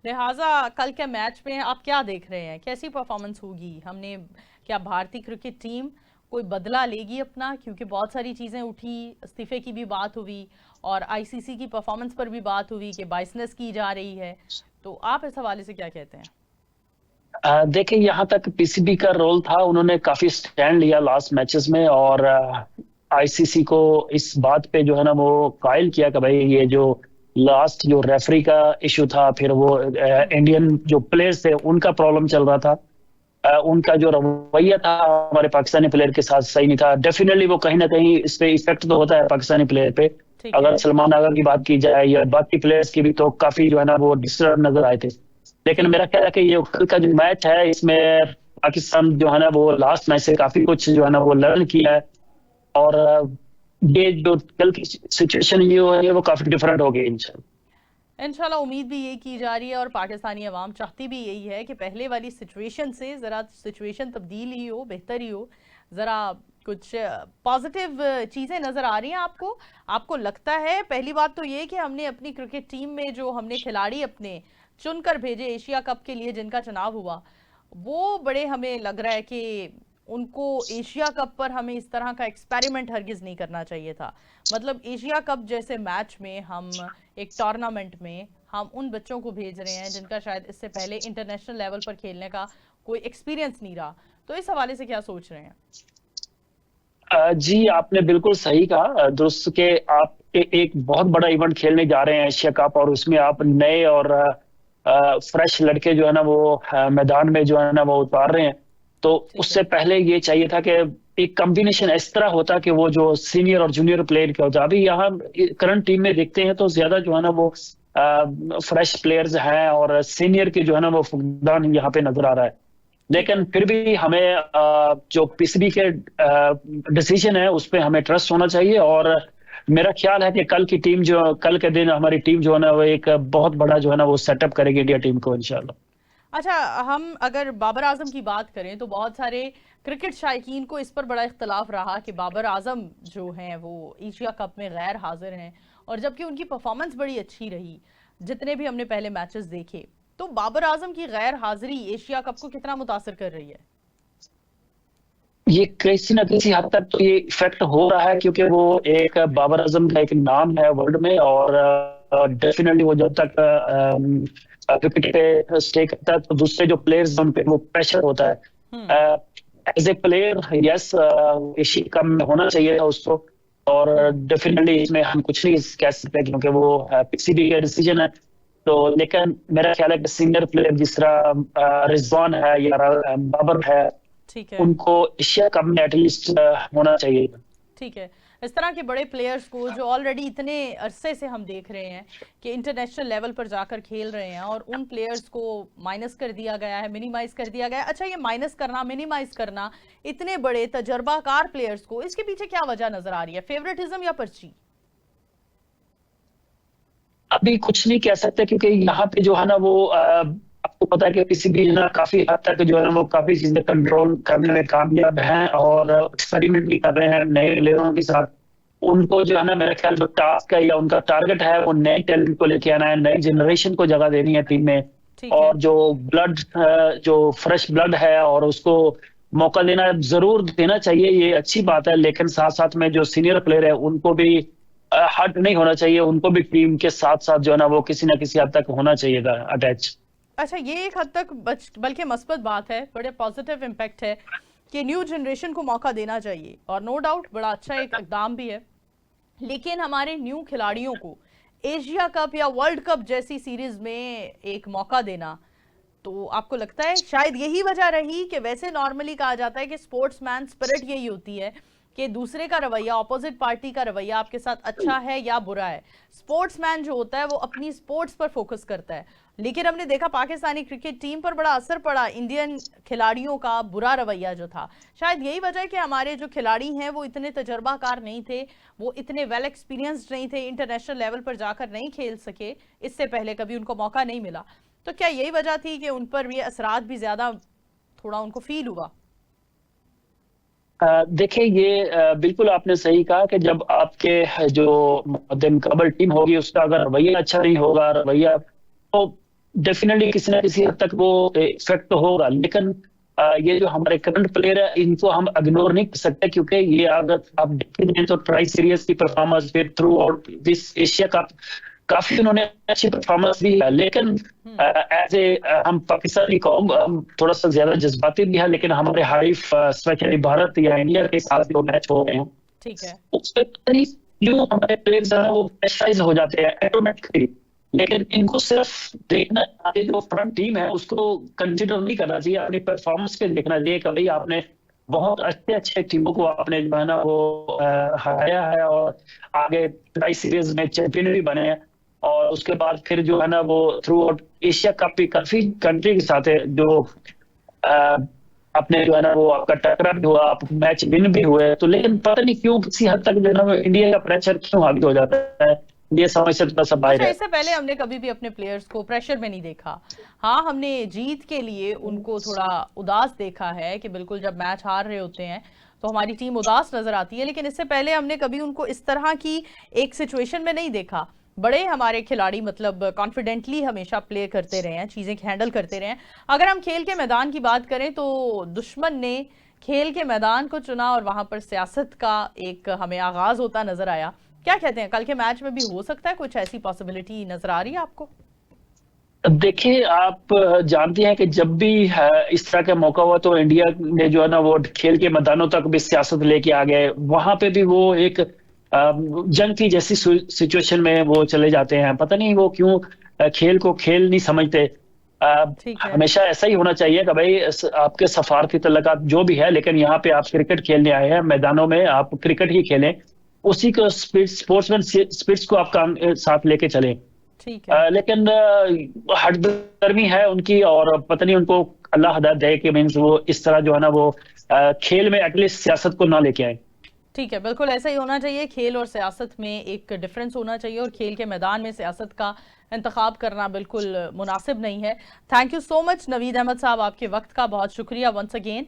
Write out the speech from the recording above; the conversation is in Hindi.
लिहाजा कल के मैच में आप क्या देख रहे हैं, कैसी परफॉर्मेंस होगी? हमने क्या भारतीय क्रिकेट टीम कोई बदला लेगी अपना? क्योंकि बहुत सारी चीजें उठी, इस्तीफे की भी बात हुई और आईसीसी की परफॉर्मेंस पर भी बात हुई कि बाइसनेस की जा रही है। तो आप इस हवाले से क्या कहते हैं? देखिए, यहाँ तक पीसीबी का रोल था, उन्होंने काफी स्टैंड लिया लास्ट मैचेस में, और आईसीसी को इस बात पे जो है ना वो कायल किया कि भाई ये जो लास्ट जो रेफरी का इशू था, फिर वो इंडियन जो प्लेयर्स थे उनका प्रॉब्लम चल रहा था। उनका जो रवैया था हमारे पाकिस्तानी प्लेयर के साथ सही नहीं था। डेफिनेटली वो कहीं ना कहीं इस पे इफेक्ट तो होता है पाकिस्तानी प्लेयर पे। ठीक अगर है। सलमान आगा की बात की जाए या बाकी प्लेयर्स की भी, तो काफी जो है ना वो डिस्टर्ब नजर आए थे। लेकिन ठीक मेरा है। ख्याल है कि ये कल का जो मैच है इसमें पाकिस्तान जो है ना वो लास्ट मैच से काफी कुछ जो है ना वो लर्न किया है। और ये जो कल की सिचुएशन ये हो है वो काफी डिफरेंट हो गई इंशाल्लाह। इंशाल्लाह उम्मीद भी यही की जा रही है और पाकिस्तानी अवाम चाहती भी यही है कि पहले वाली सिचुएशन से ज़रा सिचुएशन तब्दील ही हो, बेहतर ही हो। ज़रा कुछ पॉजिटिव चीज़ें नज़र आ रही हैं आपको? आपको लगता है, पहली बात तो ये कि हमने अपनी क्रिकेट टीम में जो हमने खिलाड़ी अपने चुनकर भेजे एशिया कप के लिए जिनका चुनाव हुआ, वो बड़े हमें लग रहा है कि उनको एशिया कप पर हमें इस तरह का एक्सपेरिमेंट हरगिज नहीं करना चाहिए था। मतलब एशिया कप जैसे मैच में हम, एक टूर्नामेंट में हम उन बच्चों को भेज रहे हैं जिनका शायद इससे पहले इंटरनेशनल लेवल पर खेलने का कोई एक्सपीरियंस नहीं रहा। तो इस हवाले से क्या सोच रहे हैं? जी, आपने बिल्कुल सही कहा। दुरुस्त के आप एक बहुत बड़ा इवेंट खेलने जा रहे हैं एशिया कप, और उसमें आप नए और फ्रेश लड़के जो है ना वो मैदान में जो है ना वो उतार रहे हैं। तो ठीक उससे है। पहले ये चाहिए था कि एक कॉम्बिनेशन इस तरह होता कि वो जो सीनियर और जूनियर प्लेयर का होता। अभी यहाँ करंट टीम में देखते हैं तो ज्यादा जो है ना वो फ्रेश प्लेयर्स हैं, और सीनियर की जो है ना वो फुकदान यहाँ पे नजर आ रहा है। ठीक लेकिन है। फिर भी हमें जो पीसीबी के डिसीजन है उस पे हमें ट्रस्ट होना चाहिए। और मेरा ख्याल है कि कल की टीम जो कल के दिन हमारी टीम जो है ना वो एक बहुत बड़ा जो है ना वो सेटअप करेगी इंडिया टीम को इंशाल्लाह। अच्छा, हम अगर बाबर आजम की बात करें तो बहुत सारे क्रिकेट शायकीन को इस पर बड़ा इख्तलाफ रहा कि बाबर आजम जो हैं वो एशिया कप में गैर हाजिर हैं, और जबकि उनकी परफॉर्मेंस बड़ी अच्छी रही जितने भी हमने पहले मैचेस देखे। तो बाबर आजम की गैर हाजिरी एशिया कप को कितना मुतासर कर रही है? ये किसी ना किसी हद तक तो ये इफेक्ट हो रहा है, क्योंकि वो एक बाबर आजम का एक नाम है वर्ल्ड में, और डेफिनेटली वो जब तक विकेट पे स्टे करता है तो दूसरे जो प्लेयर्स उन पे वो प्रेशर होता हम्म। है। As a player, yes, Asia cup में होना चाहिए था उसको। और हम्म। डेफिनेटली इसमें हम कुछ नहीं कह सकते क्योंकि वो पीसीबी का डिसीजन है। तो लेकिन मेरा ख्याल है कि सीनियर प्लेयर जिस तरह रिजवान है या बाबर है, ठीक है। उनको एशिया कप में एटलीस्ट होना चाहिए। ठीक है। इस तरह के बड़े प्लेयर्स को जो ऑलरेडी इतने अरसे से हम देख रहे हैं कि इंटरनेशनल लेवल पर जाकर खेल रहे हैं, और उन प्लेयर्स को माइनस कर दिया गया है, मिनिमाइज कर दिया गया है। अच्छा, ये माइनस करना, मिनिमाइज करना इतने बड़े तजर्बाकार प्लेयर्स को, इसके पीछे क्या वजह नजर आ रही है? फेवरेटिज्म या पर्ची? अभी कुछ नहीं कह सकते, क्योंकि यहाँ पे जो है ना वो आपको पता है कि पीसीबी ना काफी हद तक जो है ना वो काफी चीजें कंट्रोल करने में कामयाब हैं, और एक्सपेरिमेंट भी कर रहे हैं नए प्लेयरों के साथ। उनको जो है ना मेरा ख्याल जो टास्क है या उनका टारगेट है वो नए टैलेंट को लेके आना है, नई जनरेशन को जगह देनी है टीम में। ठीक है। और जो ब्लड, जो फ्रेश ब्लड है और उसको मौका देना जरूर देना चाहिए, ये अच्छी बात है। लेकिन साथ साथ में जो सीनियर प्लेयर है उनको भी हट नहीं होना चाहिए, उनको भी टीम के साथ साथ जो है ना वो किसी ना किसी हद तक होना चाहिए था अटैच। अच्छा, ये एक हद तक बल्कि मस्बत बात है, बड़े पॉजिटिव इम्पैक्ट है कि न्यू जनरेशन को मौका देना चाहिए, और नो डाउट बड़ा अच्छा एक इकदाम भी है। लेकिन हमारे न्यू खिलाड़ियों को एशिया कप या वर्ल्ड कप जैसी सीरीज में एक मौका देना, तो आपको लगता है शायद यही वजह रही कि वैसे नॉर्मली कहा जाता है कि स्पोर्ट्समैन स्पिरिट यही होती है कि दूसरे का रवैया, ऑपोजिट पार्टी का रवैया आपके साथ अच्छा है या बुरा है, स्पोर्ट्समैन जो होता है वो अपनी स्पोर्ट्स पर फोकस करता है। लेकिन हमने देखा पाकिस्तानी क्रिकेट टीम पर बड़ा असर पड़ा इंडियन खिलाड़ियों का बुरा रवैया जो था। शायद यही वजह है कि हमारे जो खिलाड़ी हैं वो इतने तजर्बाकार नहीं थे, वो इतने वेल एक्सपीरियंस्ड नहीं थे, इंटरनेशनल लेवल पर जाकर नहीं खेल सके, इससे पहले कभी उनको मौका नहीं मिला। तो क्या यही वजह थी कि उन पर ये असरात भी ज्यादा थोड़ा उनको फील हुआ? देखिए, ये बिल्कुल आपने सही कहा कि जब आपके जो मुकम्मल टीम होगी उसका अगर रवैया अच्छा नहीं होगा, रवैया तो डेफिनेटली किसी ना किसी हद तक वो इफेक्ट तो होगा, लेकिन ये जो हमारे करंट प्लेयर है इनको हम इग्नोर नहीं कर सकते, क्योंकि ये अगर आप देखें तो ट्राई सीरीज की परफॉर्मेंस फिर through out this Asia cup काफी उन्होंने अच्छी परफॉर्मेंस दी है। लेकिन एज ए हम पाकिस्तानी कौम हम थोड़ा सा ज्यादा जज्बाती भी है, लेकिन हमारे हरीफ स्पेशली भारत या इंडिया के साथ जो मैच हो रहे हैं ठीक है। उसमें पता नहीं क्यों हमारे प्लेयर्स हैं वो प्रेशराइज हो जाते हैं ऑटोमेटिकली। लेकिन इनको सिर्फ देखना चाहिए, जो फ्रंट टीम है उसको कंसिडर नहीं करना चाहिए, अपनी परफॉर्मेंस पे देखना चाहिए कि भाई आपने बहुत अच्छे अच्छे टीमों को आपने जो है ना वो हराया है और आगे ट्राई सीरीज में चैंपियन भी बने हैं। और उसके बाद फिर जो है ना वो थ्रू आउट एशिया कप भी काफी कंट्री के साथ है जो अ, अपने जो है ना वो आपका टकरा भी हुआ, आप मैच विन भी हुए। तो लेकिन पता नहीं क्यों किसी हद तक जो है ना वो इंडिया का प्रेशर क्यों हावी हो जाता है, ये समझ से थोड़ा सा बाहर अच्छा, है। इससे पहले हमने कभी भी अपने प्लेयर्स को प्रेशर में नहीं देखा। हाँ, हमने जीत के लिए उनको थोड़ा उदास देखा है कि बिल्कुल जब मैच हार रहे होते हैं तो हमारी टीम उदास नजर आती है, लेकिन इससे पहले हमने कभी उनको इस तरह की एक सिचुएशन में नहीं देखा। बड़े हमारे खिलाड़ी मतलब कॉन्फिडेंटली हमेशा प्ले करते रहे हैं, चीजें हैंडल करते रहे हैं। अगर हम खेल के मैदान की बात करें तो दुश्मन ने खेल के मैदान को चुना और वहां पर सियासत का एक हमें आगाज होता नजर आया। क्या कहते हैं, कल के मैच में भी हो सकता है, कुछ ऐसी पॉसिबिलिटी नजर आ रही है आपको? देखिए आप जानती हैं कि जब भी इस तरह का मौका हुआ तो इंडिया ने जो है ना वो खेल के मैदानों तक भी सियासत लेके आ गए, वहां पे भी वो एक जंग की जैसी सिचुएशन में वो चले जाते हैं। पता नहीं वो क्यों खेल को खेल नहीं समझते। ठीक है। हमेशा ऐसा ही होना चाहिए कि भाई आपके सफारती तल्लुकात जो भी है, लेकिन यहाँ पे आप क्रिकेट खेलने आए हैं, मैदानों में आप क्रिकेट ही खेलें, उसी को स्पोर्ट्समैन स्पिरिट्स को आप काम साथ लेके चलें। ठीक है। लेकिन हठधर्मी है उनकी, और पता नहीं उनको अल्लाह हदायत दे कि मीन्स वो इस तरह जो है ना वो खेल में एटलीस्ट सियासत को ना लेके आए। ठीक है, बिल्कुल ऐसा ही होना चाहिए। खेल और सियासत में एक डिफरेंस होना चाहिए और खेल के मैदान में सियासत का इंतखाब करना बिल्कुल मुनासिब नहीं है। Thank you so much Naveed Ahmed साहब, आपके वक्त का बहुत शुक्रिया वंस अगेन।